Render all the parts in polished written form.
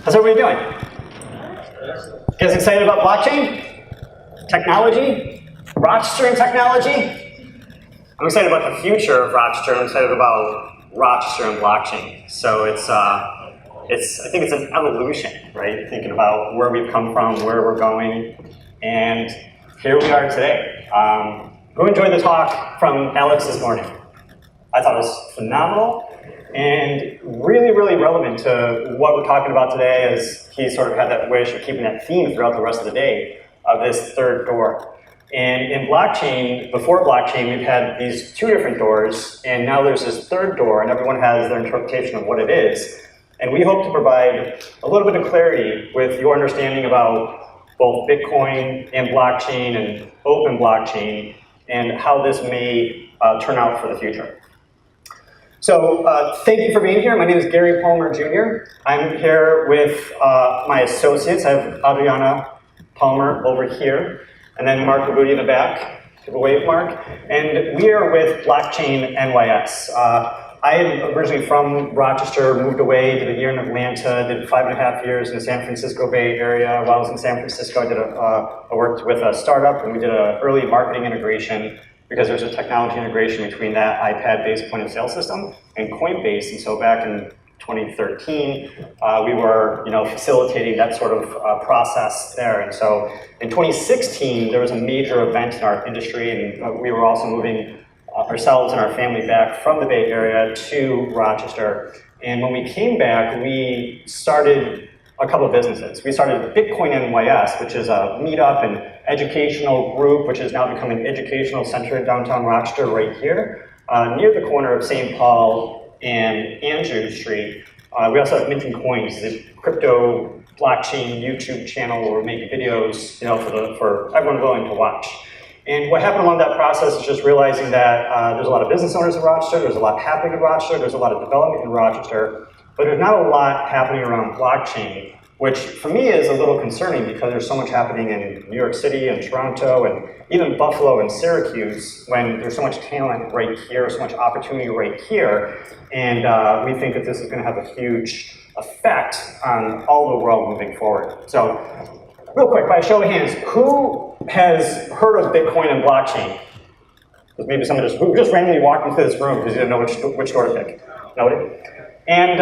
How's everybody doing? You guys excited about blockchain? Technology? Rochester technology? I'm excited about the future of Rochester. I'm excited about Rochester and blockchain. So I think it's an evolution, right? Thinking about where we've come from, where we're going, and here we are today. Go enjoy the talk from Alex this morning. I thought it was phenomenal and really, really relevant to what we're talking about today, as he sort of had that wish of keeping that theme throughout the rest of the day of this third door. And in blockchain, before blockchain, we've had these two different doors, and now there's this third door, and everyone has their interpretation of what it is. And we hope to provide a little bit of clarity with your understanding about both Bitcoin and blockchain and open blockchain, and how this may turn out for the future. So thank you for being here. My name is Gary Palmer Jr. I'm here with my associates. I have Adriana Palmer over here, and then Mark Labudi in the back. Give a wave, Mark. And we are with Blockchain-NYS. I am originally from Rochester, moved away, did a year in Atlanta, did 5.5 years in the San Francisco Bay Area. While I was in San Francisco, I worked with a startup, and we did an early marketing integration, because there's a technology integration between that iPad-based point of sale system and Coinbase. And so back in 2013, we were facilitating that sort of process there. And so in 2016, there was a major event in our industry, and we were also moving ourselves and our family back from the Bay Area to Rochester. And when we came back, we started a couple of businesses. We started Bitcoin-NYS, which is a meetup and educational group, which is now becoming an educational center in downtown Rochester right here, near the corner of St. Paul and Andrew Street. We also have Minting Coins, the crypto blockchain YouTube channel where we make videos for everyone willing to watch. And what happened along that process is just realizing that there's a lot of business owners in Rochester, there's a lot happening in Rochester, there's a lot of development in Rochester, but there's not a lot happening around blockchain, which for me is a little concerning because there's so much happening in New York City and Toronto and even Buffalo and Syracuse, when there's so much talent right here, so much opportunity right here. And we think that this is going to have a huge effect on all the world moving forward. So real quick, by a show of hands, who has heard of Bitcoin and blockchain? Maybe someone who just randomly walked into this room because you didn't know which door to pick. Nobody? And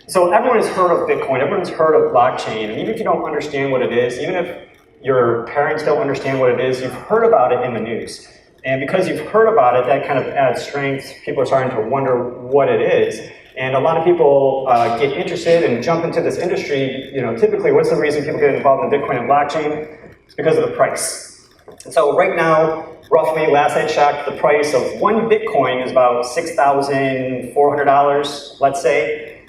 so everyone has heard of Bitcoin, everyone's heard of blockchain, and even if you don't understand what it is, even if your parents don't understand what it is, you've heard about it in the news. And because you've heard about it, that kind of adds strength. People are starting to wonder what it is. And a lot of people get interested and jump into this industry. Typically, what's the reason people get involved in Bitcoin and blockchain? It's because of the price. And so right now, roughly, last I checked, the price of one Bitcoin is about $6,400, let's say.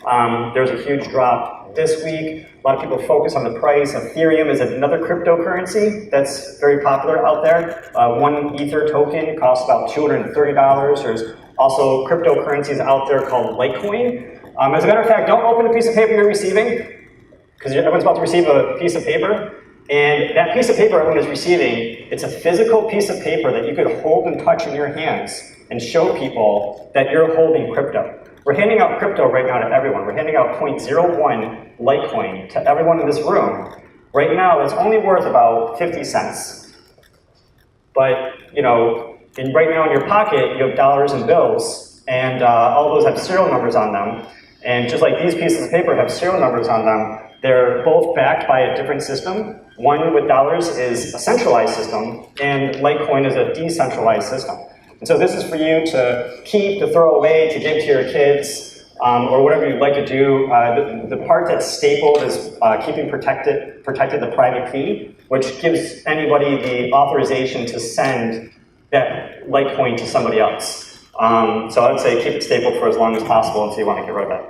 There's a huge drop this week. A lot of people focus on the price. Ethereum is another cryptocurrency that's very popular out there. One Ether token costs about $230. There's also cryptocurrencies out there called Litecoin. As a matter of fact, don't open a piece of paper you're receiving, because everyone's about to receive a piece of paper. And that piece of paper everyone is receiving, it's a physical piece of paper that you could hold and touch in your hands and show people that you're holding crypto. We're handing out crypto right now to everyone. We're handing out 0.01 Litecoin to everyone in this room. Right now, it's only worth about 50 cents. But, right now in your pocket, you have dollars and bills, and all those have serial numbers on them. And just like these pieces of paper have serial numbers on them, they're both backed by a different system. One with dollars is a centralized system, and Litecoin is a decentralized system. And so this is for you to keep, to throw away, to give to your kids, or whatever you'd like to do. The part that's stapled is keeping protected the private key, which gives anybody the authorization to send that Litecoin to somebody else. So I would say keep it stapled for as long as possible until you want to get rid of it.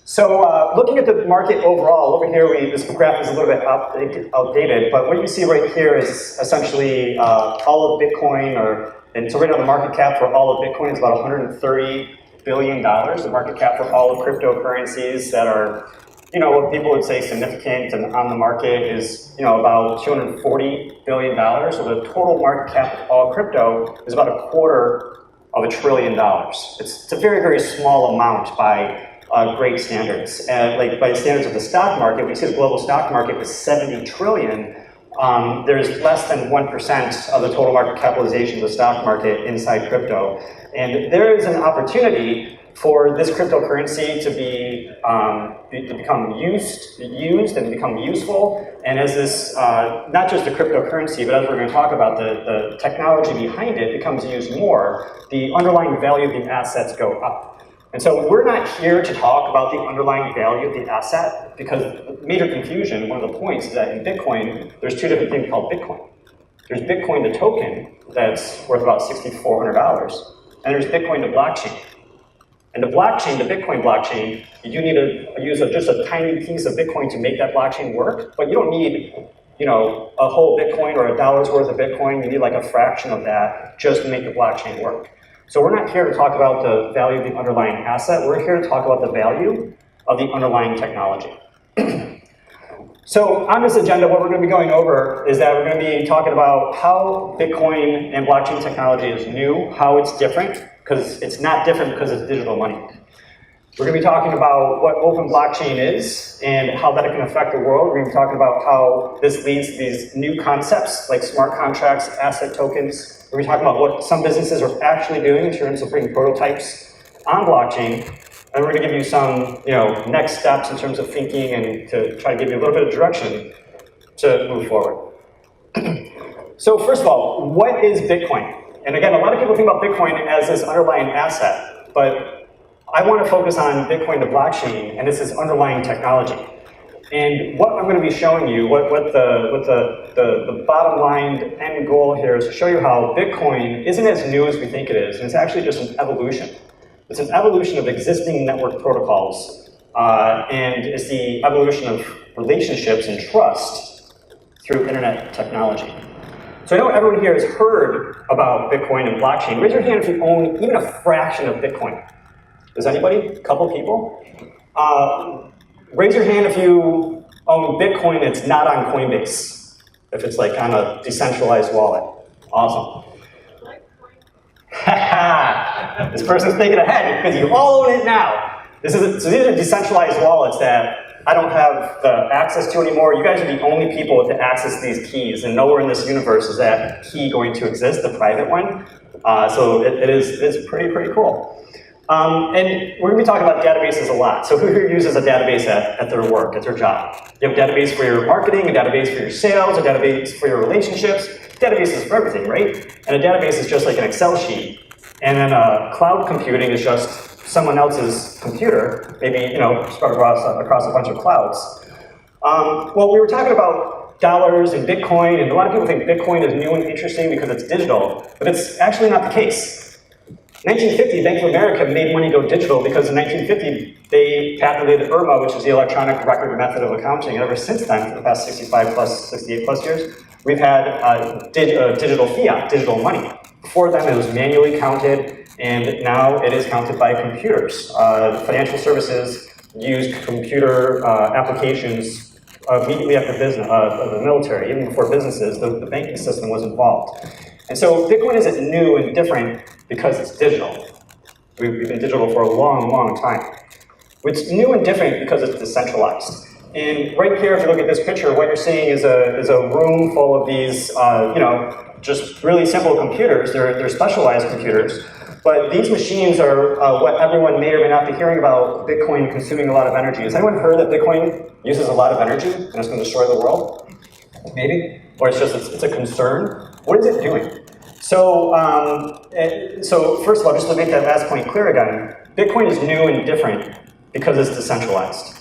So looking at the market overall, over here, this graph is a little bit outdated, but what you see right here is essentially all of Bitcoin, and so right now the market cap for all of Bitcoin is about $130 billion. The market cap for all of cryptocurrencies that are, what people would say significant and on the market is, about $240 billion. So the total market cap of all crypto is about $250 billion. It's a very, very small amount by great standards. Like by the standards of the stock market, we see the global stock market was 70 trillion. There's less than 1% of the total market capitalization of the stock market inside crypto. And there is an opportunity for this cryptocurrency to become used and become useful. And as this, not just the cryptocurrency, but as we're going to talk about, the technology behind it becomes used more, the underlying value of the assets go up. And so we're not here to talk about the underlying value of the asset, because major confusion, one of the points is that in Bitcoin, there's two different things called Bitcoin. There's Bitcoin, the token, that's worth about $6,400, and there's Bitcoin, the blockchain. And the blockchain, the Bitcoin blockchain, you need to use just a tiny piece of Bitcoin to make that blockchain work, but you don't need, you know, a whole Bitcoin or $1's worth of Bitcoin. You need like a fraction of that just to make the blockchain work. So we're not here to talk about the value of the underlying asset. We're here to talk about the value of the underlying technology. So on this agenda, what we're going to be going over is that we're going to be talking about how Bitcoin and blockchain technology is new, how it's different, because it's not different because it's digital money. We're going to be talking about what open blockchain is and how that can affect the world. We're going to be talking about how this leads to these new concepts like smart contracts, asset tokens. We're going to be talking about what some businesses are actually doing in terms of bringing prototypes on blockchain. And we're going to give you some, next steps in terms of thinking and to try to give you a little bit of direction to move forward. So first of all, what is Bitcoin? And again, a lot of people think about Bitcoin as this underlying asset, but I want to focus on Bitcoin, the blockchain, and this is underlying technology. And what I'm going to be showing you, what the bottom line end goal here is to show you how Bitcoin isn't as new as we think it is, and it's actually just an evolution. It's an evolution of existing network protocols, and it's the evolution of relationships and trust through internet technology. So I know everyone here has heard about Bitcoin and blockchain. Raise your hand if you own even a fraction of Bitcoin. Does anybody? A couple people? Raise your hand if you own Bitcoin that's not on Coinbase, if it's like on a decentralized wallet. Awesome. This person's thinking ahead because you all own it now. So these are decentralized wallets that I don't have the access to anymore. You guys are the only people to access these keys, and nowhere in this universe is that key going to exist, the private one. So it's pretty cool. And we're going to be talking about databases a lot. So who here uses a database at their work, at their job? You have a database for your marketing, a database for your sales, a database for your relationships. Databases for everything, right? And a database is just like an Excel sheet. And then cloud computing is just someone else's computer, maybe spread across a bunch of clouds. Well, we were talking about dollars and Bitcoin, and a lot of people think Bitcoin is new and interesting because it's digital, but it's actually not the case. 1950, Bank of America made money go digital because in 1950, they patented IRMA, which is the electronic record method of accounting. And ever since then, for the past 68 plus years, we've had digital fiat, digital money. Before then, it was manually counted, and now it is counted by computers. Financial services use computer applications immediately after the military, even before businesses, the banking system was involved. And so Bitcoin isn't new and different because it's digital. We've been digital for a long time. It's new and different because it's decentralized. And right here, if you look at this picture, what you're seeing is a room full of these, just really simple computers. They're specialized computers. But these machines are what everyone may or may not be hearing about Bitcoin consuming a lot of energy. Has anyone heard that Bitcoin uses a lot of energy and it's going to destroy the world? Maybe? Or it's a concern? What is it doing? So first of all, just to make that last point clear again, Bitcoin is new and different because it's decentralized.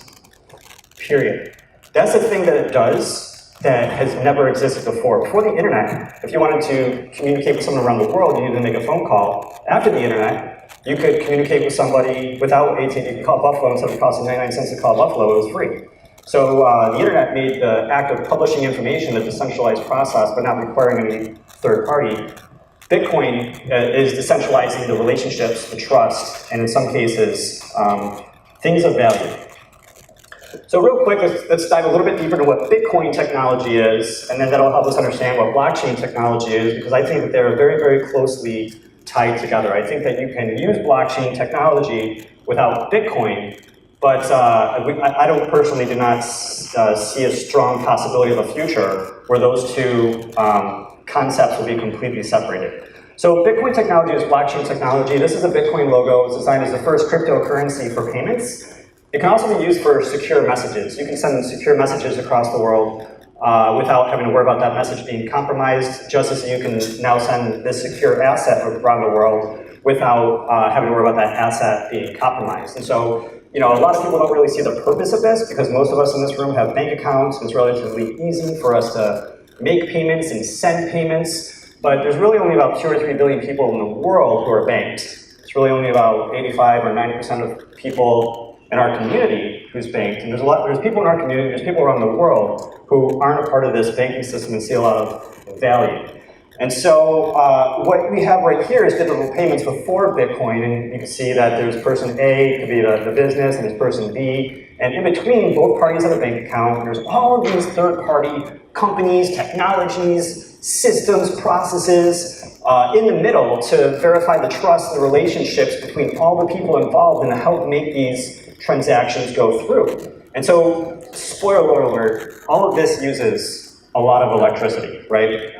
Period. That's the thing that it does that has never existed before. Before the internet, if you wanted to communicate with someone around the world, you needed to make a phone call. After the internet, you could communicate with somebody without AT&T. You could call Buffalo instead of costing 99 cents to call Buffalo. It was free. So the internet made the act of publishing information a decentralized process, but not requiring any third party. Bitcoin is decentralizing the relationships, the trust, and in some cases, things of value. So real quick, let's dive a little bit deeper into what Bitcoin technology is, and then that'll help us understand what blockchain technology is, because I think that they're very closely tied together. I think that you can use blockchain technology without Bitcoin, But I don't personally do not see a strong possibility of a future where those two concepts will be completely separated. So Bitcoin technology is blockchain technology. This is a Bitcoin logo. It's designed as the first cryptocurrency for payments. It can also be used for secure messages. You can send secure messages across the world without having to worry about that message being compromised, just as you can now send this secure asset around the world without having to worry about that asset being compromised. And so, a lot of people don't really see the purpose of this because most of us in this room have bank accounts. It's relatively easy for us to make payments and send payments. But there's really only about 2 or 3 billion people in the world who are banked. It's really only about 85 or 90% of people in our community who's banked. And there's people in our community, there's people around the world who aren't a part of this banking system and see a lot of value. And so what we have right here is digital payments before Bitcoin, and you can see that there's person A, could be the business, and there's person B, and in between, both parties have a bank account. There's all of these third-party companies, technologies, systems, processes in the middle to verify the trust and the relationships between all the people involved and to help make these transactions go through. And so, spoiler alert, all of this uses a lot of electricity, right?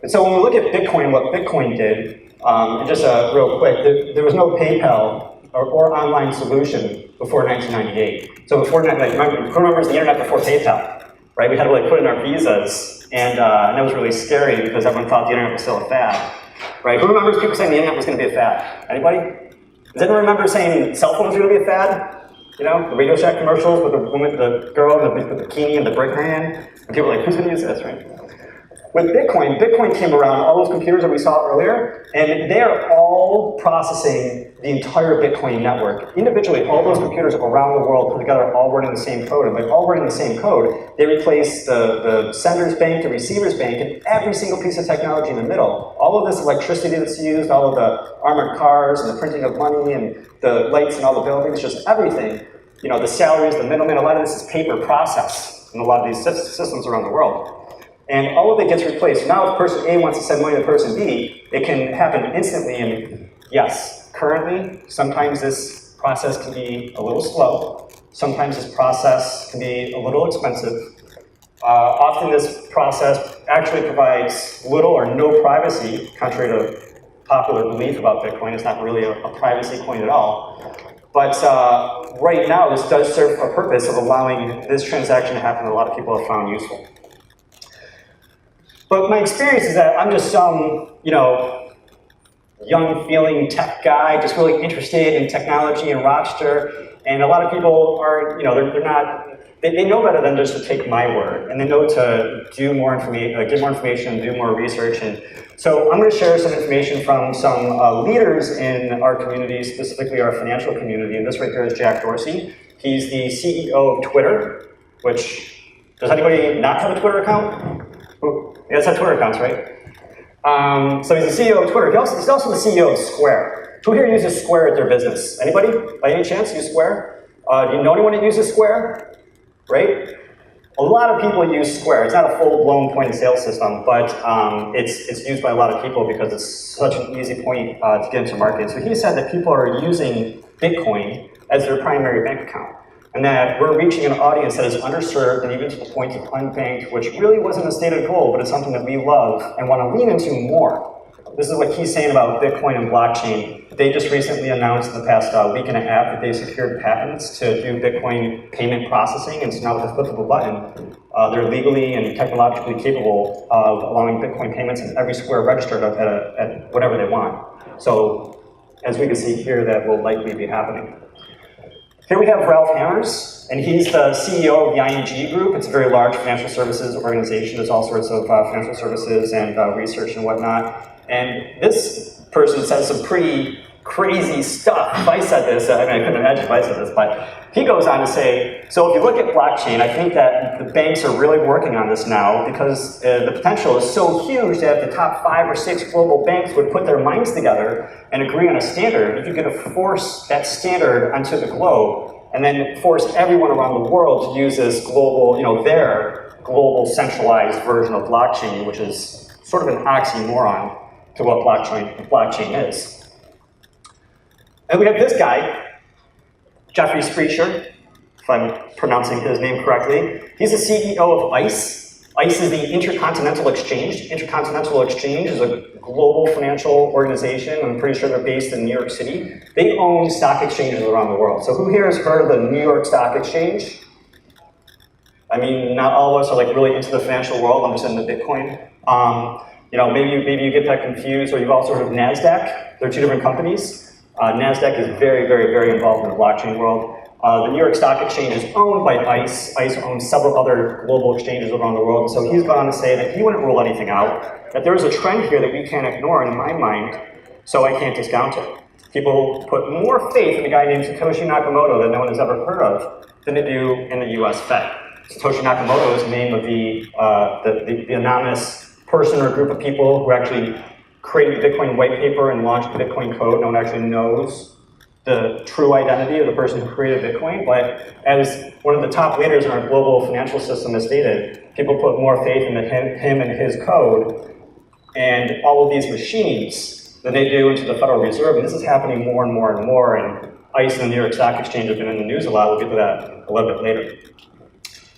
And so when we look at Bitcoin and what Bitcoin did, and just real quick, there was no PayPal or online solution before 1998. So before, who remembers the internet before PayPal, right? We had to put in our visas, and that was really scary because everyone thought the internet was still a fad, right? Who remembers people saying the internet was going to be a fad? Anybody? Does anyone remember saying cell phones were going to be a fad? The Radio Shack commercials with the woman, the girl with the bikini and the brick in her hand, and people were like, who's going to use this, right? With Bitcoin came around, all those computers that we saw earlier, and they are all processing the entire Bitcoin network. Individually, all those computers around the world put together all running the same code, and by all running the same code, they replace the sender's bank, the receiver's bank, and every single piece of technology in the middle. All of this electricity that's used, all of the armored cars, and the printing of money, and the lights and all the buildings, just everything. The salaries, the middlemen, a lot of this is paper process in a lot of these systems around the world. And all of it gets replaced. Now if person A wants to send money to person B, it can happen instantly. And yes, currently, sometimes this process can be a little slow. Sometimes this process can be a little expensive. Often this process actually provides little or no privacy, contrary to popular belief about Bitcoin. It's not really a privacy coin at all. But right now, this does serve a purpose of allowing this transaction to happen that a lot of people have found useful. But my experience is that I'm just some, young feeling tech guy, just really interested in technology and Rochester. And a lot of people are, they're not, they know better than just to take my word. And they know to do more information, give more information, do more research. And so I'm going to share some information from some leaders in our community, specifically our financial community. And this right here is Jack Dorsey. He's the CEO of Twitter, which, does anybody not have a Twitter account? You guys have Twitter accounts, right? So he's the CEO of Twitter. He's also the CEO of Square. Who here uses Square at their business? Anybody, by any chance, use Square? Do you know anyone that uses Square? Right? A lot of people use Square. It's not a full-blown point-of-sale system, but it's used by a lot of people because it's such an easy point to get into market. So he said that people are using Bitcoin as their primary bank account. And that we're reaching an audience that is underserved and even to the point of unbanked, which really wasn't a stated goal, but it's something that we love and want to lean into more. This is what he's saying about Bitcoin and blockchain. They just recently announced in the past week and a half that they secured patents to do Bitcoin payment processing, and so now with a flip of a button, they're legally and technologically capable of allowing Bitcoin payments in every Square registered at whatever they want. So, as we can see here, that will likely be happening. Here we have Ralph Hammers, and he's the CEO of the ING Group. It's a very large financial services organization. There's all sorts of financial services and research and whatnot. And this person says some pretty crazy stuff. If I said this, I couldn't imagine if I said this, but he goes on to say, so if you look at blockchain, I think that the banks are really working on this now because the potential is so huge that if the top 5 or 6 global banks would put their minds together and agree on a standard, if you could force that standard onto the globe and then force everyone around the world to use this global, their global centralized version of blockchain, which is sort of an oxymoron to what blockchain is. And we have this guy, Jeffrey Sprecher, if I'm pronouncing his name correctly. He's the CEO of ICE. ICE is the Intercontinental Exchange. Intercontinental Exchange is a global financial organization. I'm pretty sure they're based in New York City. They own stock exchanges around the world. So who here has heard of the New York Stock Exchange? I mean, not all of us are like really into the financial world. I'm just into Bitcoin. You know, maybe you get that confused, or you've also heard of NASDAQ. They're two different companies. NASDAQ is very, very, very involved in the blockchain world. The New York Stock Exchange is owned by ICE. ICE owns several other global exchanges around the world. So he's gone on to say that he wouldn't rule anything out, that there is a trend here that we can't ignore in my mind, so I can't discount it. People put more faith in a guy named Satoshi Nakamoto that no one has ever heard of than they do in the US Fed. Satoshi Nakamoto is the name of the anonymous person or group of people who actually created the Bitcoin white paper and launched the Bitcoin code. No one actually knows the true identity of the person who created Bitcoin, but as one of the top leaders in our global financial system has stated, people put more faith in him and his code and all of these machines than they do into the Federal Reserve, and this is happening more and more and more, and ICE and the New York Stock Exchange have been in the news a lot. We'll get to that a little bit later.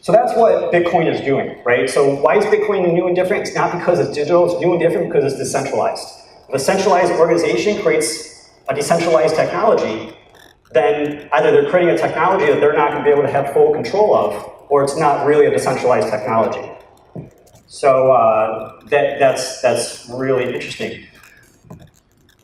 So that's what Bitcoin is doing, right? So why is Bitcoin new and different? It's not because it's digital, it's new and different because it's decentralized. If a centralized organization creates a decentralized technology, then either they're creating a technology that they're not going to be able to have full control of, or it's not really a decentralized technology. So that's really interesting.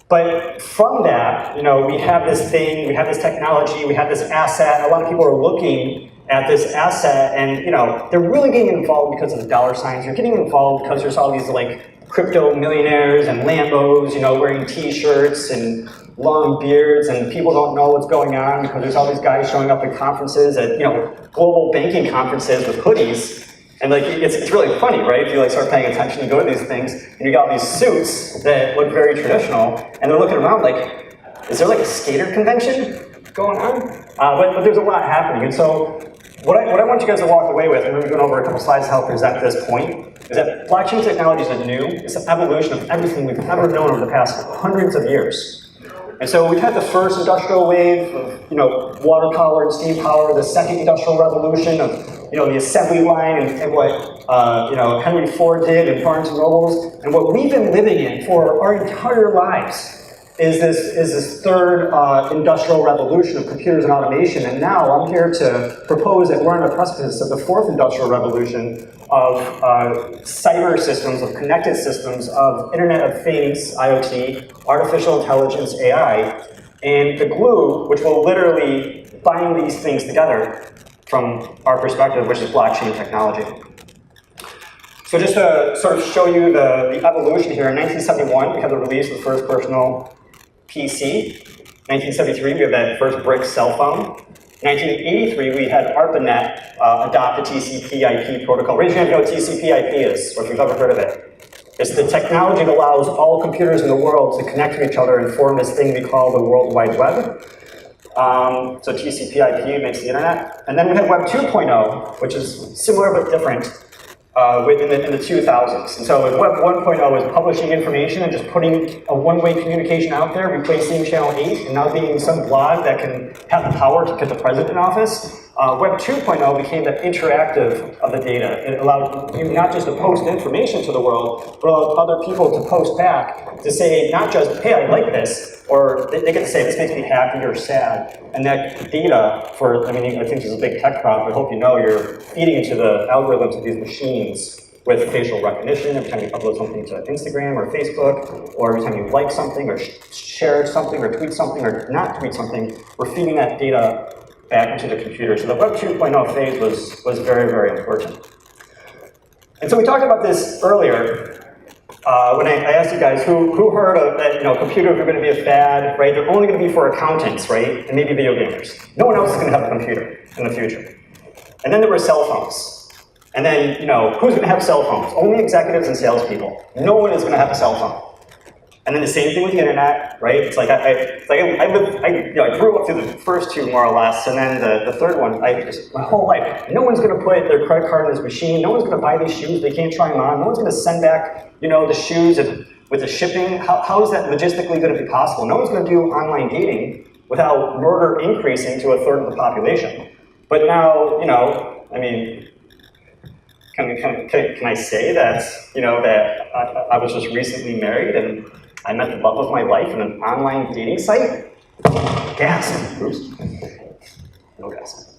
But from that, you know, we have this thing, we have this technology, we have this asset. A lot of people are looking at this asset, and you know, they're really getting involved because of the dollar signs. You're getting involved because there's all these like crypto millionaires and Lambos, you know, wearing T-shirts and long beards, and people don't know what's going on because there's all these guys showing up at conferences, at, you know, global banking conferences with hoodies, and like it's really funny, right? If you like start paying attention and go to these things, and you got all these suits that look very traditional, and they're looking around like, is there like a skater convention going on? But there's a lot happening, and so what I want you guys to walk away with, and we're going over a couple slides to help present this point, is that blockchain technology is not new. It's an evolution of everything we've ever known over the past hundreds of years. And so we've had the first industrial wave of, you know, water power and steam power, the second industrial revolution of, you know, the assembly line and what, you know, Henry Ford did and Barnes and Nobles. And what we've been living in for our entire lives is this third industrial revolution of computers and automation. And now I'm here to propose that we're on the precipice of the fourth industrial revolution of cyber systems, of connected systems, of Internet of Things, IoT, artificial intelligence, AI, and the glue, which will literally bind these things together from our perspective, which is blockchain technology. So just to sort of show you the evolution here, in 1971, we had the release of the first personal PC. 1973, we had that first brick cell phone. 1983, we had ARPANET adopt the TCP/IP protocol. Raise your hand if you know what TCP/IP is, or if you've ever heard of it. It's the technology that allows all computers in the world to connect to each other and form this thing we call the World Wide Web. So TCP/IP makes the internet. And then we had Web 2.0, which is similar but different. In the 2000s. And so Web 1.0 is publishing information and just putting a one-way communication out there, replacing Channel 8, and now being some blog that can have the power to get the president in office. Web 2.0 became the interactive of the data. It allowed you not just to post information to the world, but allowed other people to post back to say not just, hey, I like this, or they get to say, this makes me happy or sad. And that data I think this is a big tech problem, but I hope you know you're feeding into the algorithms of these machines with facial recognition. Every time you upload something to Instagram or Facebook, or every time you like something or share something or tweet something or not tweet something, we're feeding that data back into the computer. So the Web 2.0 phase was very, very important. And so we talked about this earlier when I asked you guys who heard of that, you know, computers are going to be a fad, right? They're only going to be for accountants, right? And maybe video gamers. No one else is going to have a computer in the future. And then there were cell phones. And then, you know, who's going to have cell phones? Only executives and salespeople. No one is going to have a cell phone. And then the same thing with the internet, right? It's like I grew up through the first two more or less, and then the third one, my whole life, no one's going to put their credit card in this machine. No one's going to buy these shoes. They can't try them on. No one's going to send back, you know, the shoes with the shipping. How is that logistically going to be possible? No one's going to do online dating without murder increasing to 1/3 of the population. But now, I mean, can I say that, that I was just recently married and I met the love of my life in an online dating site? Gasp. Oops. No gas.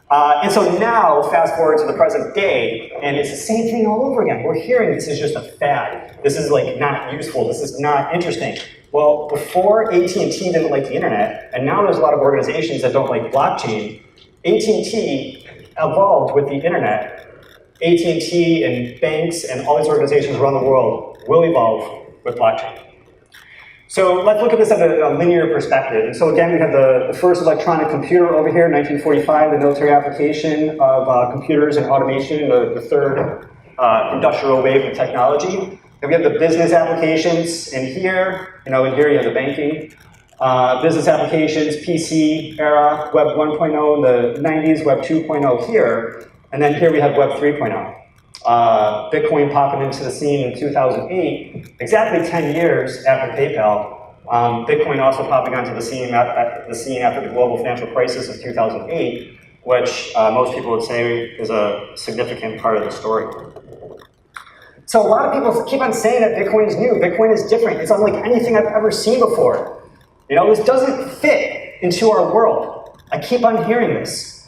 And so now, fast forward to the present day, and it's the same thing all over again. We're hearing this is just a fad. This is like not useful. This is not interesting. Well, before AT&T didn't like the internet, and now there's a lot of organizations that don't like blockchain, AT&T evolved with the internet. AT&T and banks and all these organizations around the world will evolve with blockchain. So let's look at this at a linear perspective. And so again, we have the first electronic computer over here, 1945, the military application of computers and automation, the third industrial wave of technology. Then we have the business applications in here, in here you have the banking. Business applications, PC era, Web 1.0 in the 90s, Web 2.0 here, and then here we have Web 3.0. Bitcoin popping into the scene in 2008, exactly 10 years after PayPal. Bitcoin also popping onto the scene after the global financial crisis of 2008, which most people would say is a significant part of the story. So a lot of people keep on saying that Bitcoin is new, Bitcoin is different, it's unlike anything I've ever seen before. This doesn't fit into our world. I keep on hearing this.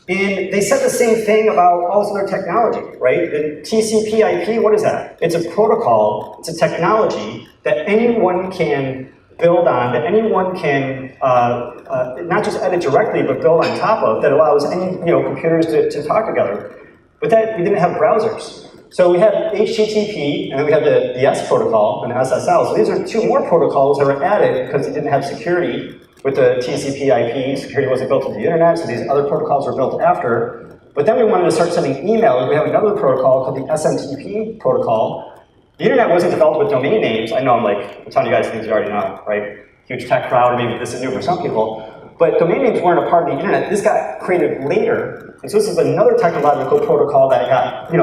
And they said the same thing about all this other technology, right? The TCP/IP, what is that? It's a protocol, it's a technology that anyone can build on, that anyone can not just edit directly, but build on top of, that allows any computers to talk together. But that we didn't have browsers. So we had HTTP, and then we had the S protocol and SSL. So these are two more protocols that were added because it didn't have security. With the TCP/IP, security wasn't built into the internet, so these other protocols were built after. But then we wanted to start sending emails. We have another protocol called the SMTP protocol. The internet wasn't developed with domain names. I know I'm telling you guys things you already know, right? Huge tech crowd, maybe this is new for some people. But domain names weren't a part of the internet. This got created later. And so this is another technological protocol that got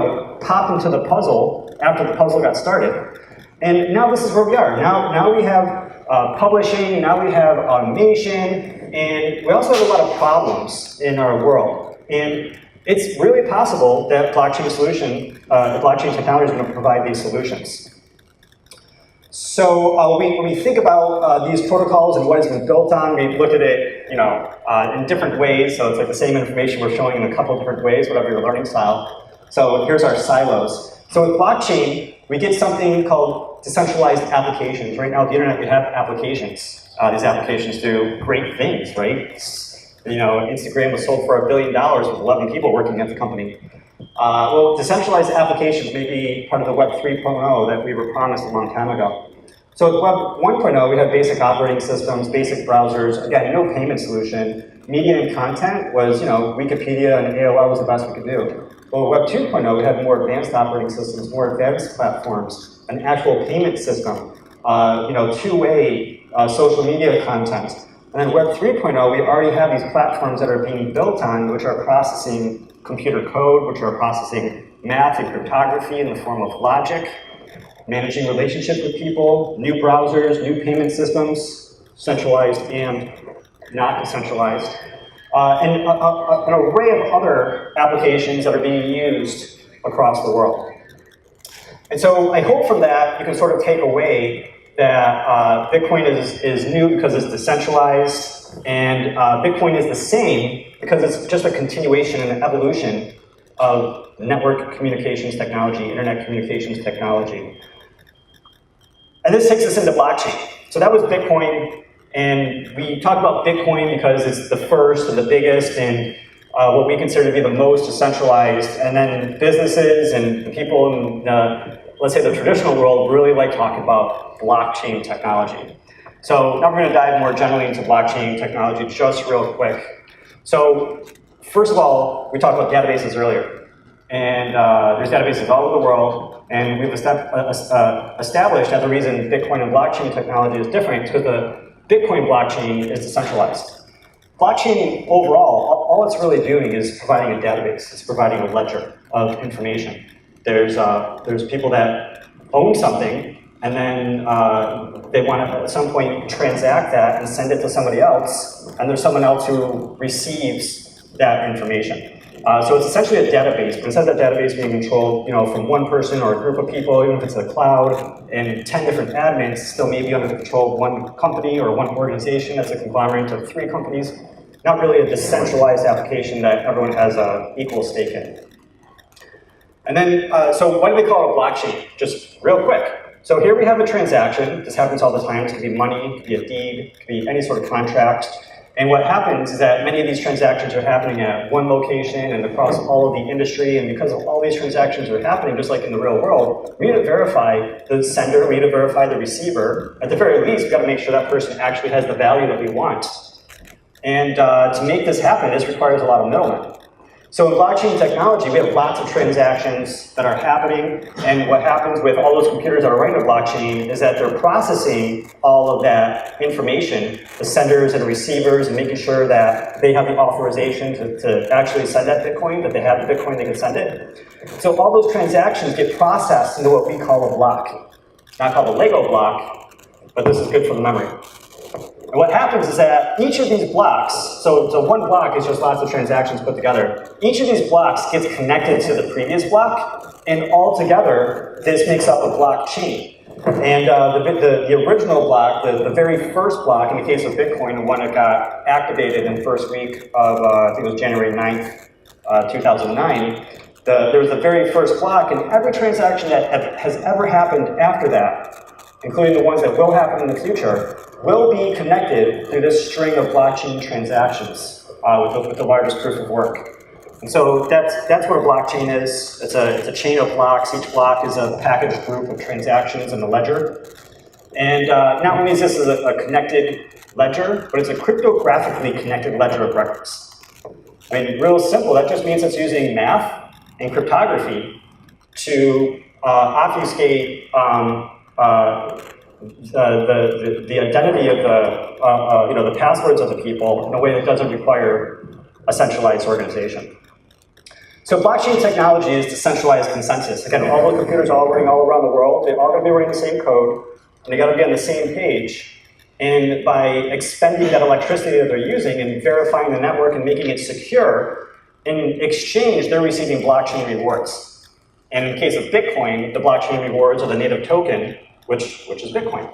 popped into the puzzle after the puzzle got started. And now this is where we are. Now we have publishing, now we have automation, and we also have a lot of problems in our world. And it's really possible that blockchain technology is going to provide these solutions. So when we think about these protocols and what it's been built on, we look at it in different ways. So it's like the same information we're showing in a couple different ways, whatever your learning style. So here's our silos. So with blockchain, we get something called decentralized applications. Right now, the internet, you have applications. These applications do great things, right? Instagram was sold for $1 billion with 11 people working at the company. Well, decentralized applications may be part of the Web 3.0 that we were promised a long time ago. So with Web 1.0, we have basic operating systems, basic browsers, again, no payment solution. Media and content was, Wikipedia and AOL was the best we could do. Well, Web 2.0, we had more advanced operating systems, more advanced platforms, an actual payment system, two-way social media content. And then Web 3.0, we already have these platforms that are being built on, which are processing computer code, which are processing math and cryptography in the form of logic, managing relationships with people, new browsers, new payment systems, centralized and not decentralized. And an array of other applications that are being used across the world. And so I hope from that you can sort of take away that Bitcoin is new because it's decentralized, and Bitcoin is the same because it's just a continuation and an evolution of network communications technology, internet communications technology. And this takes us into blockchain. So that was Bitcoin. And we talk about Bitcoin because it's the first and the biggest and what we consider to be the most decentralized. And then businesses and people in, let's say, the traditional world really like talking about blockchain technology. So now we're going to dive more generally into blockchain technology just real quick. So first of all, we talked about databases earlier. And there's databases all over the world. And we've established that the reason Bitcoin and blockchain technology is different is because the Bitcoin blockchain is decentralized. Blockchain overall, all it's really doing is providing a database. It's providing a ledger of information. There's people that own something, and then they want to at some point transact that and send it to somebody else, and there's someone else who receives that information. So it's essentially a database, but instead of that database being controlled, from one person or a group of people, even if it's a cloud, and 10 different admins, still maybe under the control of one company or one organization that's a conglomerate of 3 companies. Not really a decentralized application that everyone has an equal stake in. And then, so why do we call it a blockchain? Just real quick. So here we have a transaction. This happens all the time. It could be money, it could be a deed, it could be any sort of contract. And what happens is that many of these transactions are happening at one location and across all of the industry. And because all these transactions are happening, just like in the real world, we need to verify the sender, we need to verify the receiver. At the very least, we've got to make sure that person actually has the value that we want. And to make this happen, this requires a lot of middlemen. So in blockchain technology, we have lots of transactions that are happening, and what happens with all those computers that are running the blockchain is that they're processing all of that information, the senders and receivers, and making sure that they have the authorization to actually send that Bitcoin, that they have the Bitcoin, they can send it. So all those transactions get processed into what we call a block. Not called a Lego block, but this is good for the memory. And what happens is that each of these blocks, so one block is just lots of transactions put together. Each of these blocks gets connected to the previous block, and all together, this makes up a blockchain. And the original block, the very first block, in the case of Bitcoin, the one that got activated in the first week of, I think it was January 9th, 2009, there was the very first block, and every transaction that has ever happened after that, including the ones that will happen in the future, will be connected through this string of blockchain transactions with the largest proof of work. And so that's what a blockchain is. It's a chain of blocks. Each block is a packaged group of transactions in the ledger. And not only is this a connected ledger, but it's a cryptographically connected ledger of records. I mean, real simple, that just means it's using math and cryptography to obfuscate the identity of the passwords of the people in a way that doesn't require a centralized organization. So blockchain technology is decentralized consensus. Again, all the computers are all running all around the world. They're all going to be running the same code, and they got to be on the same page. And by expending that electricity that they're using and verifying the network and making it secure, in exchange, they're receiving blockchain rewards. And in the case of Bitcoin, the blockchain rewards are the native token, which is Bitcoin.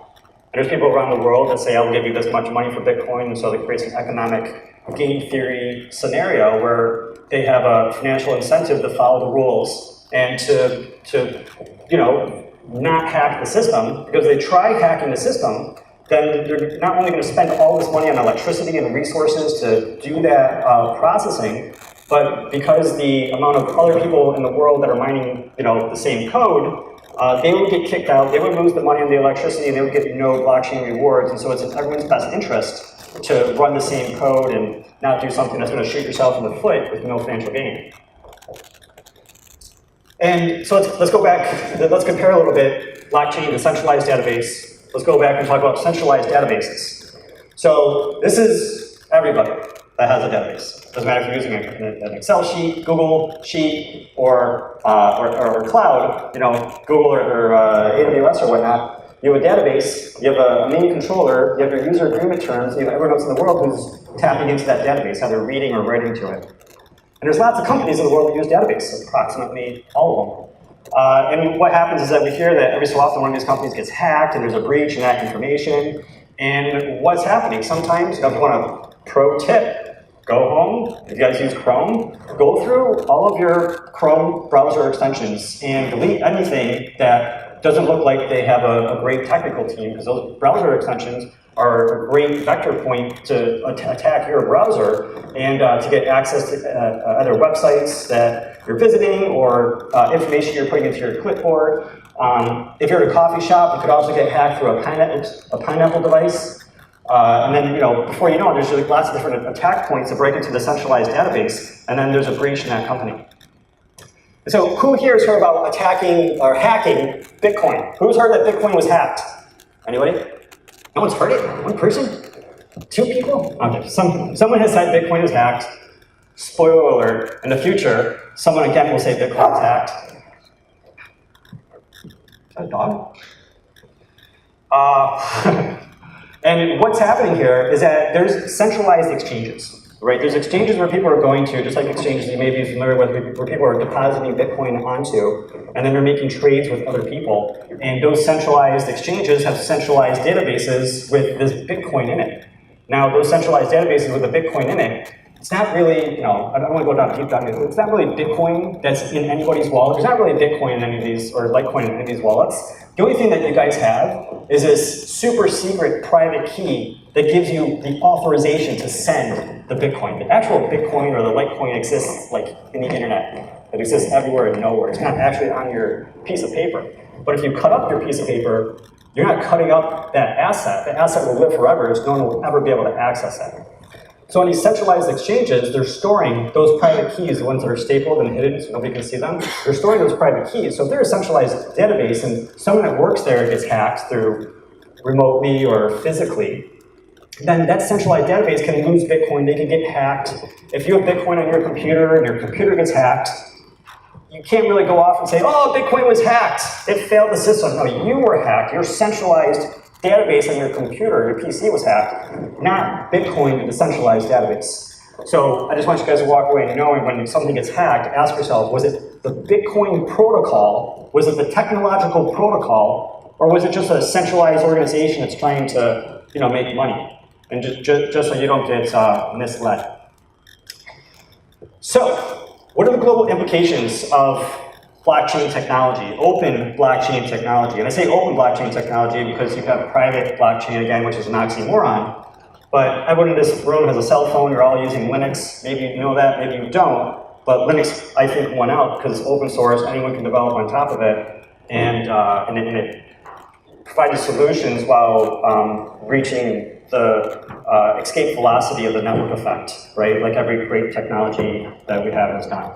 And there's people around the world that say, I'll give you this much money for Bitcoin, and so they create an economic game theory scenario where they have a financial incentive to follow the rules and to not hack the system, because they try hacking the system, then they're not only going to spend all this money on electricity and resources to do that processing, but because the amount of other people in the world that are mining the same code, they would get kicked out, they would lose the money on the electricity, and they would get no blockchain rewards. And so it's in everyone's best interest to run the same code and not do something that's going to shoot yourself in the foot with no financial gain. And so let's go back, let's compare a little bit blockchain to centralized database. Let's go back and talk about centralized databases. So this is everybody that has a database. Doesn't matter if you're using an Excel sheet, Google sheet, or cloud, Google or AWS or whatnot. You have a database, you have a main controller, you have your user agreement terms, you have everyone else in the world who's tapping into that database, either reading or writing to it. And there's lots of companies in the world that use databases, approximately all of them. And what happens is that we hear that every so often one of these companies gets hacked and there's a breach in that information. And what's happening? Sometimes, if you want a pro tip, go home, if you guys use Chrome, go through all of your Chrome browser extensions and delete anything that doesn't look like they have a great technical team, because those browser extensions are a great vector point to attack your browser and to get access to either websites that you're visiting or information you're putting into your clipboard. If you're at a coffee shop, you could also get hacked through a pineapple device. And then, before you know it, there's like lots of different attack points to break into the centralized database, and then there's a breach in that company. So who here has heard about attacking or hacking Bitcoin? Who's heard that Bitcoin was hacked? Anybody? No one's heard it? One person? 2 people? Okay. Someone has said Bitcoin is hacked. Spoiler alert, in the future, someone again will say Bitcoin is hacked. Is that a dog? And what's happening here is that there's centralized exchanges, right? There's exchanges where people are going to, just like exchanges you may be familiar with, where people are depositing Bitcoin onto, and then they're making trades with other people. And those centralized exchanges have centralized databases with this Bitcoin in it. Now, those centralized databases with the Bitcoin in it, it's not really, you know, I don't want to go down deep down here. It's not really Bitcoin that's in anybody's wallet. There's not really Bitcoin in any of these, or Litecoin in any of these wallets. The only thing that you guys have is this super secret private key that gives you the authorization to send the Bitcoin. The actual Bitcoin or the Litecoin exists like in the internet. It exists everywhere and nowhere. It's not actually on your piece of paper. But if you cut up your piece of paper, you're not cutting up that asset. The asset will live forever, so no one will ever be able to access it. So on these centralized exchanges, they're storing those private keys, the ones that are stapled and hidden so nobody can see them. They're storing those private keys. So if they're a centralized database and someone that works there gets hacked through remotely or physically, then that centralized database can lose Bitcoin. They can get hacked. If you have Bitcoin on your computer and your computer gets hacked, you can't really go off and say, oh, Bitcoin was hacked. It failed the system. No, you were hacked. Your centralized database on your computer, your PC was hacked, not Bitcoin, the decentralized database. So I just want you guys to walk away knowing when something gets hacked, ask yourself, was it the Bitcoin protocol, was it the technological protocol, or was it just a centralized organization that's trying to, you know, make money? And just so you don't get misled. So, what are the global implications of blockchain technology, open blockchain technology? And I say open blockchain technology because you have private blockchain, again, which is an oxymoron. But everyone in this room has a cell phone, you're all using Linux. Maybe you know that, maybe you don't. But Linux, I think, won out because it's open source, anyone can develop on top of it, and it provides solutions while reaching the escape velocity of the network effect, right? Like every great technology that we have has done.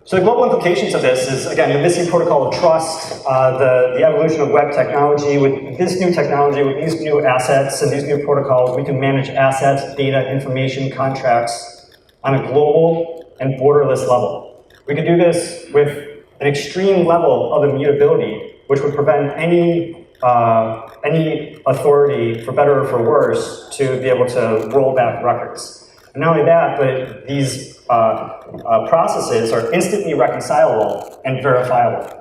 So the global implications of this is, again, the missing protocol of trust, the evolution of web technology. With this new technology, with these new assets and these new protocols, we can manage assets, data, information, contracts on a global and borderless level. We can do this with an extreme level of immutability, which would prevent any authority, for better or for worse, to be able to roll back records. And not only that, but these processes are instantly reconcilable and verifiable.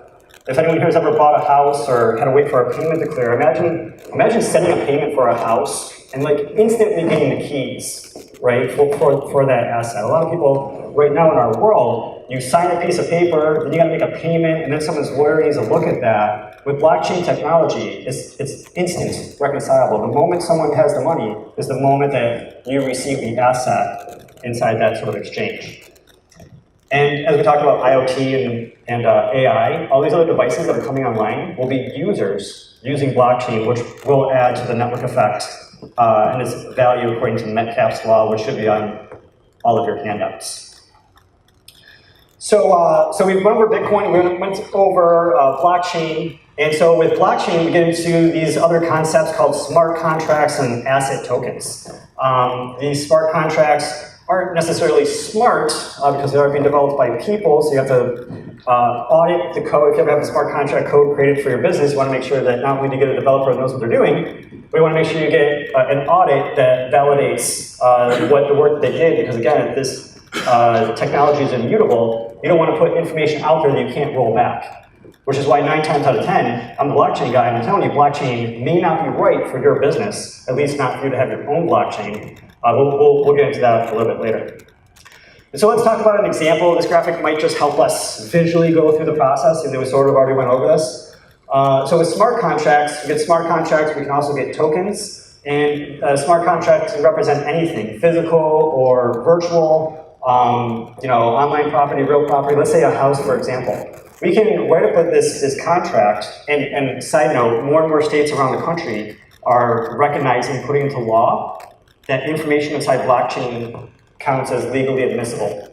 If anyone here has ever bought a house or had to wait for a payment to clear, imagine sending a payment for a house and like instantly getting the keys, right, for that asset. A lot of people right now in our world, you sign a piece of paper, then you gotta make a payment, and then someone's lawyer needs to look at that. With blockchain technology, it's instant reconcilable. The moment someone has the money is the moment that you receive the asset inside that sort of exchange. And as we talked about IoT and AI, all these other devices that are coming online will be users using blockchain, which will add to the network effect and its value according to Metcalfe's law, which should be on all of your handouts. So we went over Bitcoin, we went over blockchain, and so with blockchain we get into these other concepts called smart contracts and asset tokens. These smart contracts aren't necessarily smart because they are being developed by people, so you have to audit the code. If you ever have a smart contract code created for your business, you want to make sure that not only do you get a developer that knows what they're doing, but you want to make sure you get an audit that validates what the work that they did, because again, if this technology is immutable, you don't want to put information out there that you can't roll back. Which is why 9 times out of 10, I'm the blockchain guy, and I'm telling you, blockchain may not be right for your business, at least not for you to have your own blockchain. We'll get into that a little bit later. And so let's talk about an example. This graphic might just help us visually go through the process, and we sort of already went over this. So with smart contracts, we get smart contracts, we can also get tokens, and smart contracts can represent anything, physical or virtual, online property, real property. Let's say a house, for example. We can write up this contract, and side note, more and more states around the country are recognizing, putting into law, that information inside blockchain counts as legally admissible.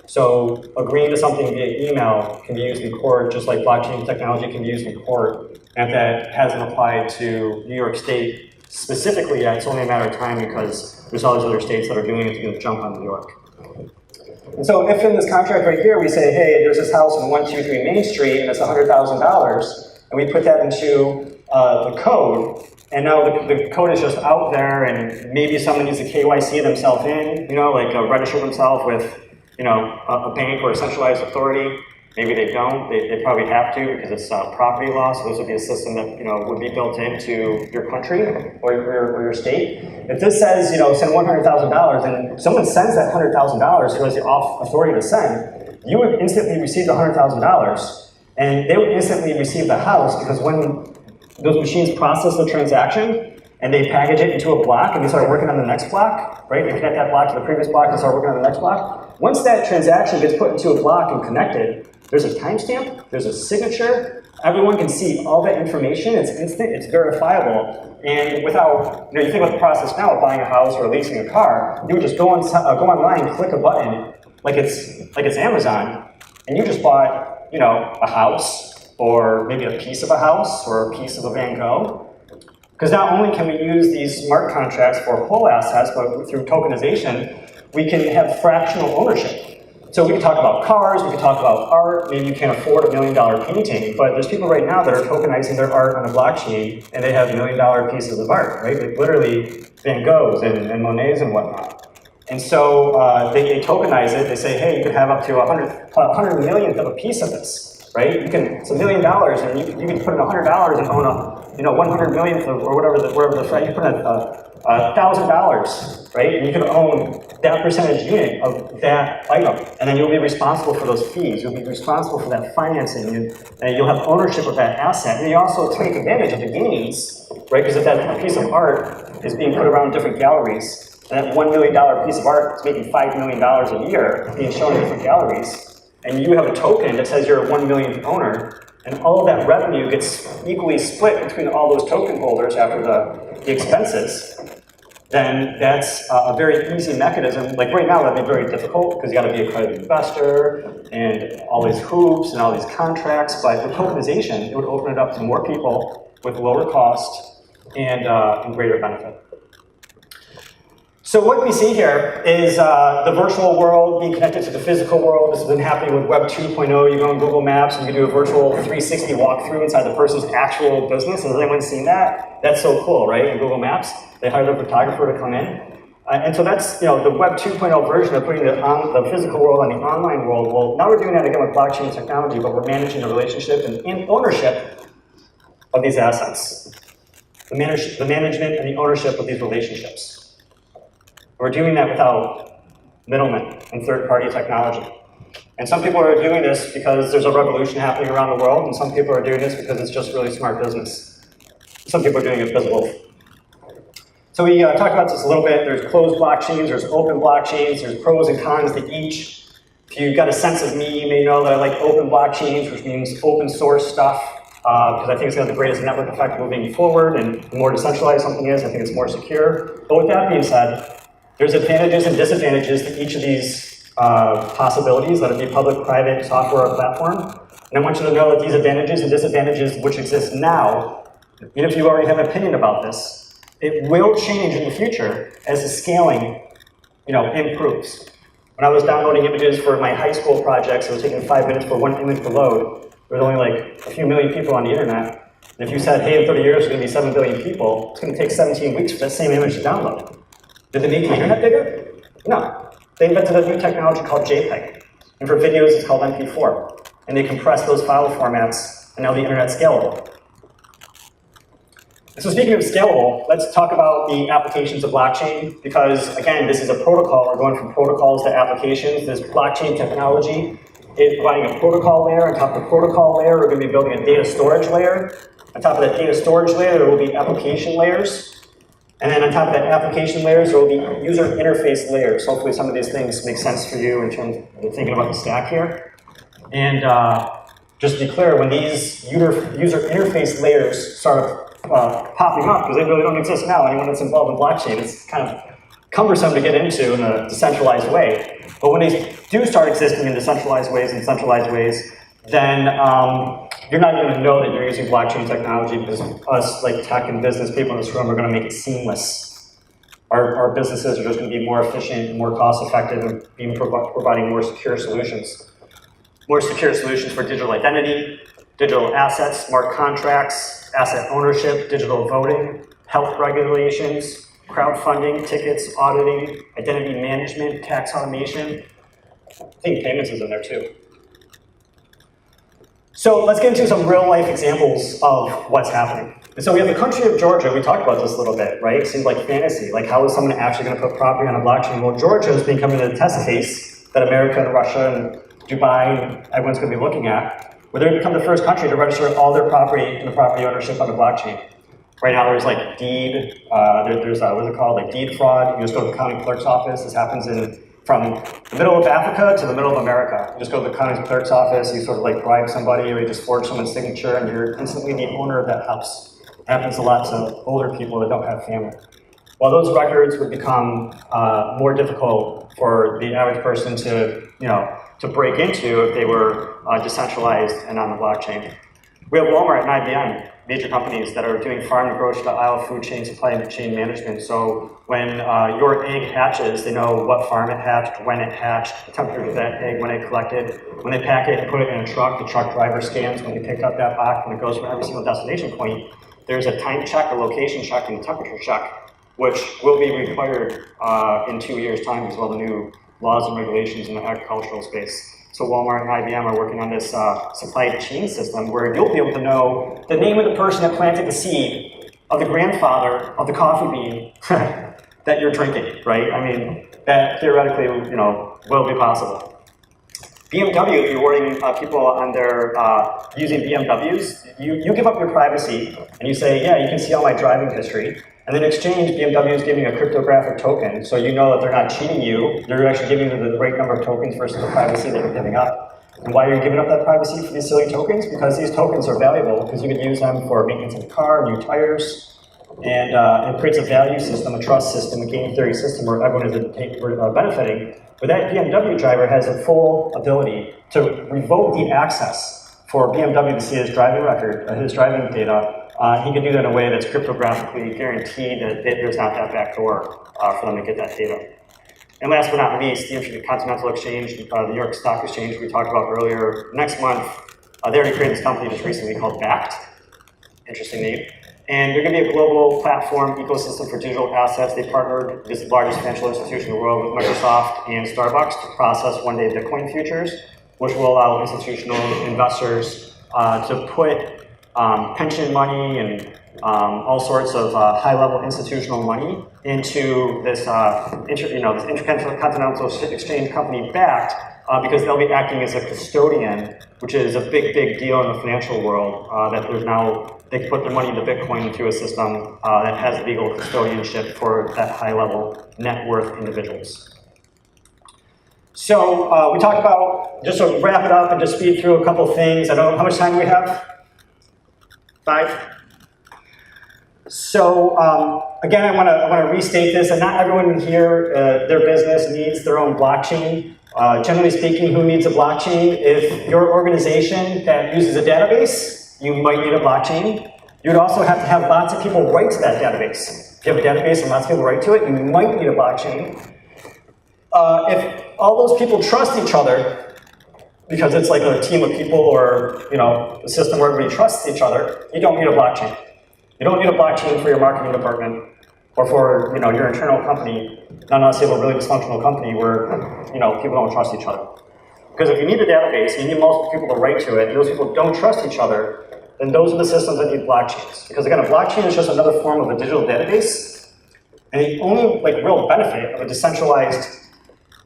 So agreeing to something via email can be used in court, just like blockchain technology can be used in court. And if that hasn't applied to New York State specifically yet, it's only a matter of time because there's all these other states that are doing it to jump on New York. And so if in this contract right here we say, hey, there's this house on 123 Main Street and it's $100,000, and we put that into the code, and now the code is just out there, and maybe someone needs to KYC themselves in, like register themselves with, a bank or a centralized authority. Maybe they don't. They probably have to because it's property law. So this would be a system that would be built into your country or your state. If this says send $100,000, and someone sends that $100,000 who has the authority to send, you would instantly receive the $100,000, and they would instantly receive the house because when those machines process the transaction and they package it into a block and they start working on the next block, right? They connect that block to the previous block and start working on the next block. Once that transaction gets put into a block and connected, there's a timestamp, there's a signature, everyone can see all that information, it's instant, it's verifiable, and without, you think about the process now of buying a house or leasing a car, you would just go online, click a button, like it's Amazon, and you just bought, a house, or maybe a piece of a house, or a piece of a Van Gogh. Because not only can we use these smart contracts for whole assets, but through tokenization, we can have fractional ownership. So we can talk about cars, we can talk about art, maybe you can't afford $1 million painting, but there's people right now that are tokenizing their art on a blockchain, and they have $1 million pieces of art, right? Like literally Van Goghs and Monets and whatnot. And so they tokenize it, they say, hey, you can have up to 100 millionth of a piece of this, right? It's $1 million, and you can put in $100 and own a 100 millionth of, or whatever you put in $1,000, right? And you can own that percentage unit of that item, and then you'll be responsible for those fees. You'll be responsible for that financing, and you'll have ownership of that asset. And you also take advantage of the gains, right? Because if that piece of art is being put around different galleries, and that $1 million piece of art is making $5 million a year being shown in different galleries, and you have a token that says you're a 1 millionth owner, and all of that revenue gets equally split between all those token holders after the expenses, then that's a very easy mechanism. Like right now, that'd be very difficult because you got to be a accredited investor and all these hoops and all these contracts. But with tokenization, it would open it up to more people with lower cost and greater benefit. So what we see here is the virtual world being connected to the physical world. This has been happening with Web 2.0. You go on Google Maps and you can do a virtual 360 walkthrough inside the person's actual business. Has anyone seen that? That's so cool, right? In Google Maps, they hire a photographer to come in. And so that's the Web 2.0 version of putting the physical world on the online world. Well, now we're doing that again with blockchain technology, but we're managing the relationship and ownership of these assets. The management and the ownership of these relationships. We're doing that without middlemen and third-party technology. And some people are doing this because there's a revolution happening around the world, and some people are doing this because it's just really smart business. Some people are doing it because of both. So we talked about this a little bit. There's closed blockchains, there's open blockchains, there's pros and cons to each. If you've got a sense of me, you may know that I like open blockchains, which means open source stuff, because I think it's got the greatest network effect moving forward, and the more decentralized something is, I think it's more secure. But with that being said, there's advantages and disadvantages to each of these possibilities, let it be public, private, software, or platform. And I want you to know that these advantages and disadvantages which exist now, even if you already have an opinion about this, it will change in the future as the scaling improves. When I was downloading images for my high school projects, it was taking 5 minutes for one image to load. There was only like a few million people on the internet. And if you said, hey, in 30 years, there's going to be 7 billion people, it's going to take 17 weeks for that same image to download. Did they make the internet bigger? No. They invented a new technology called JPEG. And for videos, it's called MP4. And they compress those file formats, and now the internet's scalable. So speaking of scalable, let's talk about the applications of blockchain, because again, this is a protocol. We're going from protocols to applications. This blockchain technology is providing a protocol layer. On top of the protocol layer, we're going to be building a data storage layer. On top of that data storage layer, there will be application layers. And then on top of that application layers, there will be user interface layers. Hopefully some of these things make sense for you in terms of thinking about the stack here. And just to be clear, when these user interface layers start popping up, because they really don't exist now, anyone that's involved in blockchain, it's kind of cumbersome to get into in a decentralized way. But when they do start existing in decentralized ways and centralized ways, then you're not going to know that you're using blockchain technology, because us, like tech and business people in this room, are going to make it seamless. Our businesses are just going to be more efficient and more cost effective and providing more secure solutions. More secure solutions for digital identity, digital assets, smart contracts, asset ownership, digital voting, health regulations, crowdfunding, tickets, auditing, identity management, tax automation. I think payments is in there too. So let's get into some real life examples of what's happening. And so we have the country of Georgia. We talked about this a little bit, right? It seems like fantasy. Like, how is someone actually going to put property on a blockchain? Well, Georgia is becoming a test case that America and Russia and Dubai and everyone's going to be looking at, where they're going to become the first country to register all their property and the property ownership on the blockchain. Right now, there's like deed, there's what is it called, like deed fraud. You just go to the county clerk's office. This happens from the middle of Africa to the middle of America. You just go to the county clerk's office, you sort of like bribe somebody, or you just forge someone's signature, and you're instantly the owner of that house. It happens a lot to older people that don't have family. Well, those records would become more difficult for the average person to break into if they were decentralized and on the blockchain. We have Walmart and IBM, major companies that are doing farm to grocery to aisle food chain supply chain management. So when your egg hatches, they know what farm it hatched, when it hatched, the temperature of that egg, when it collected. When they pack it and put it in a truck, the truck driver scans when you pick up that box, when it goes from every single destination point. There's a time check, a location check, and a temperature check, which will be required in 2 years' time as well, the new laws and regulations in the agricultural space. So Walmart and IBM are working on this supply chain system where you'll be able to know the name of the person that planted the seed of the grandfather of the coffee bean that you're drinking, right? I mean, that theoretically, will be possible. BMW, if you're warning people on their using BMWs, you give up your privacy and you say, yeah, you can see all my driving history. And then in exchange, BMW is giving a cryptographic token, so you know that they're not cheating you. They're actually giving you the right number of tokens versus the privacy that you're giving up. And why are you giving up that privacy for these silly tokens? Because these tokens are valuable, because you could use them for maintenance of the car, new tires, and it creates a value system, a trust system, a game theory system where everyone is benefiting. But that BMW driver has a full ability to revoke the access for BMW to see his driving record, his driving data. He can do that in a way that's cryptographically guaranteed that there's not that back door for them to get that data. And last but not least, the Intercontinental Exchange, the New York Stock Exchange we talked about earlier. Next month, they already created this company just recently called Bakkt. Interesting name. And they're going to be a global platform ecosystem for digital assets. They partnered with the largest financial institution in the world with Microsoft and Starbucks to process one-day Bitcoin futures, which will allow institutional investors to put pension money and all sorts of high-level institutional money into this, this Intercontinental Exchange company Bakkt, because they'll be acting as a custodian, which is a big, big deal in the financial world. That there's now they can put their money into Bitcoin into a system that has legal custodianship for that high-level net worth individuals. So we talked about, just to wrap it up and just speed through a couple of things. I don't know how much time we have. 5. So again, I want to restate this, and not everyone here, their business needs their own blockchain. Generally speaking, who needs a blockchain? If your organization that uses a database, you might need a blockchain. You would also have to have lots of people write to that database. If you have a database and lots of people write to it, you might need a blockchain. If all those people trust each other, because it's like a team of people or a system where everybody trusts each other, you don't need a blockchain. You don't need a blockchain for your marketing department or for your internal company, not unless you have a really dysfunctional company where people don't trust each other. Because if you need a database, you need multiple people to write to it, and those people don't trust each other, then those are the systems that need blockchains. Because again, a blockchain is just another form of a digital database, and the only real benefit of a decentralized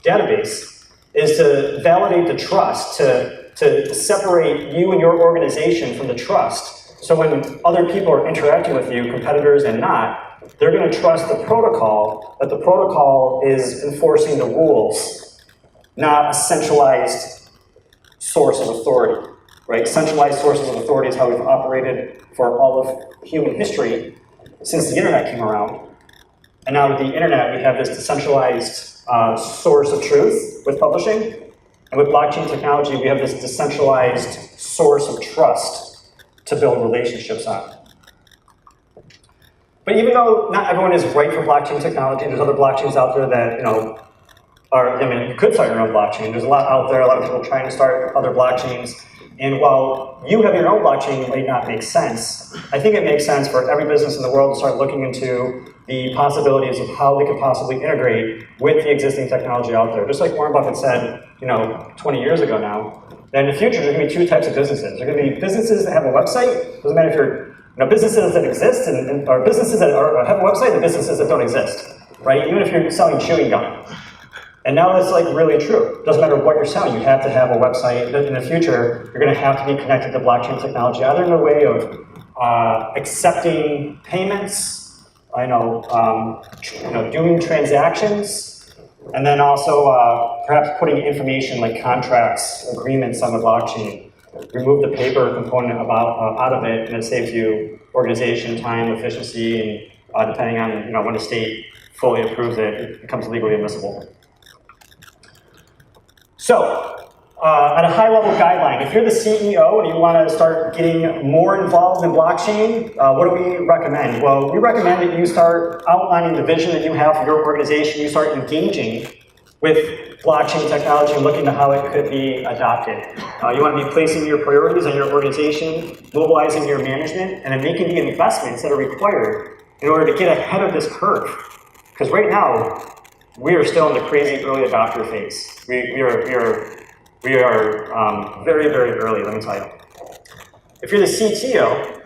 database is to validate the trust, to separate you and your organization from the trust. So when other people are interacting with you, competitors and not, they're going to trust the protocol, that the protocol is enforcing the rules, not a centralized source of authority, right? Centralized sources of authority is how we've operated for all of human history since the internet came around. And now with the internet, we have this decentralized source of truth with publishing. And with blockchain technology, we have this decentralized source of trust to build relationships on. But even though not everyone is right for blockchain technology, there's other blockchains out there that, you could start your own blockchain. There's a lot out there, a lot of people trying to start other blockchains. And while you have your own blockchain might not make sense, I think it makes sense for every business in the world to start looking into the possibilities of how they could possibly integrate with the existing technology out there. Just like Warren Buffett said, 20 years ago now, that in the future there's going to be two types of businesses. There are going to be businesses that have a website. Doesn't matter if you're businesses that exist or businesses that have a website and businesses that don't exist, right? Even if you're selling chewing gum. And now that's like really true. Doesn't matter what you're selling, you have to have a website. In the future, you're going to have to be connected to blockchain technology, either in a way of accepting payments, doing transactions, and then also perhaps putting information like contracts, agreements on the blockchain. Remove the paper component out of it, and it saves you organization, time, efficiency, and depending on when the state fully approves it, it becomes legally admissible. So, at a high-level guideline, if you're the CEO and you want to start getting more involved in blockchain, what do we recommend? Well, we recommend that you start outlining the vision that you have for your organization. You start engaging with blockchain technology and looking to how it could be adopted. You want to be placing your priorities on your organization, mobilizing your management, and then making the investments that are required in order to get ahead of this curve. Because right now, we are still in the crazy early adopter phase. We are very, very early, let me tell you. If you're the CTO,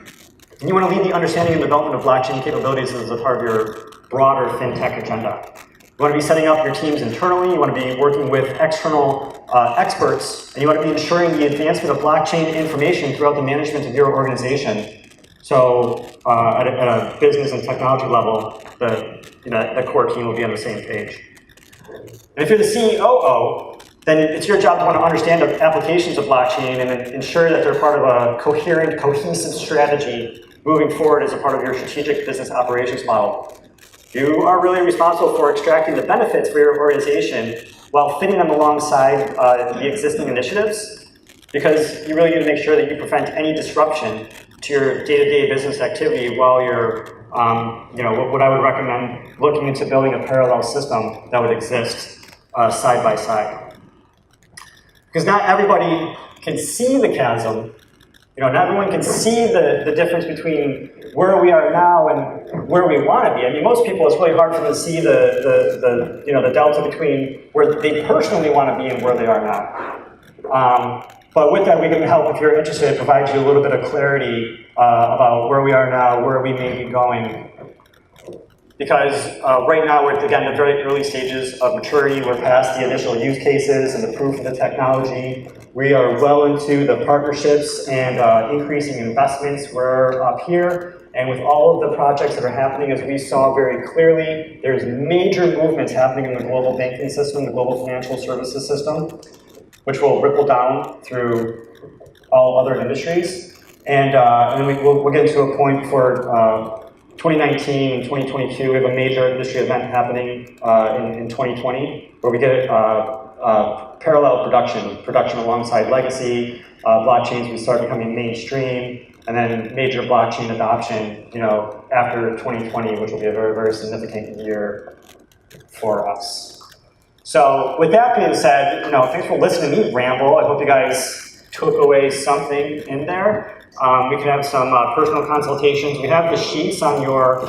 and you want to lead the understanding and development of blockchain capabilities as a part of your broader fintech agenda. You want to be setting up your teams internally, you want to be working with external experts, and you want to be ensuring the advancement of blockchain information throughout the management of your organization. So at a business and technology level, the core team will be on the same page. And if you're the COO, then it's your job to want to understand the applications of blockchain and ensure that they're part of a coherent, cohesive strategy moving forward as a part of your strategic business operations model. You are really responsible for extracting the benefits for your organization while fitting them alongside the existing initiatives, because you really need to make sure that you prevent any disruption to your day-to-day business activity while you're, what I would recommend looking into building a parallel system that would exist side by side. Because not everybody can see the chasm. Not everyone can see the difference between where we are now and where we want to be. I mean, most people, it's really hard for them to see the delta between where they personally want to be and where they are now. But with that, we can help, if you're interested, provide you a little bit of clarity about where we are now, where we may be going. Because right now, we're, again, the very early stages of maturity. We're past the initial use cases and the proof of the technology. We are well into the partnerships and increasing investments. We're up here. And with all of the projects that are happening, as we saw very clearly, there's major movements happening in the global banking system, the global financial services system, which will ripple down through all other industries. And then we'll get to a point for 2019 and 2022, we have a major industry event happening in 2020, where we get parallel production alongside legacy blockchains. We start becoming mainstream, and then major blockchain adoption, after 2020, which will be a very, very significant year for us. So with that being said, thanks for listening to me ramble. I hope you guys took away something in there. We can have some personal consultations. We have the sheets on your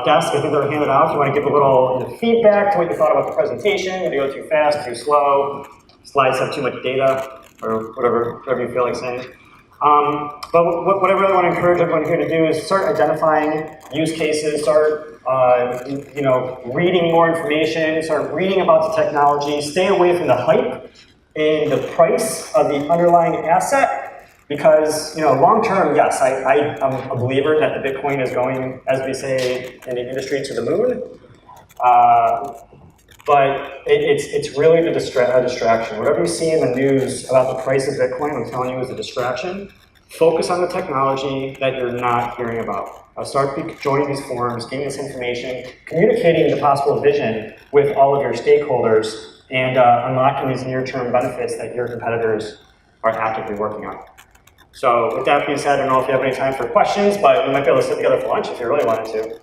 desk. I think they're handed out. If you want to give a little feedback to what you thought about the presentation, did it go too fast, too slow, slides have too much data, or whatever you feel like saying. But what I really want to encourage everyone here to do is start identifying use cases, start reading more information, start reading about the technology, stay away from the hype and the price of the underlying asset. Because, long term, yes, I'm a believer that the Bitcoin is going, as we say in the industry, to the moon. But it's really a distraction. Whatever you see in the news about the price of Bitcoin, I'm telling you, is a distraction. Focus on the technology that you're not hearing about. Start joining these forums, getting this information, communicating the possible vision with all of your stakeholders, and unlocking these near-term benefits that your competitors are actively working on. So with that being said, I don't know if you have any time for questions, but we might be able to sit together for lunch if you really wanted to.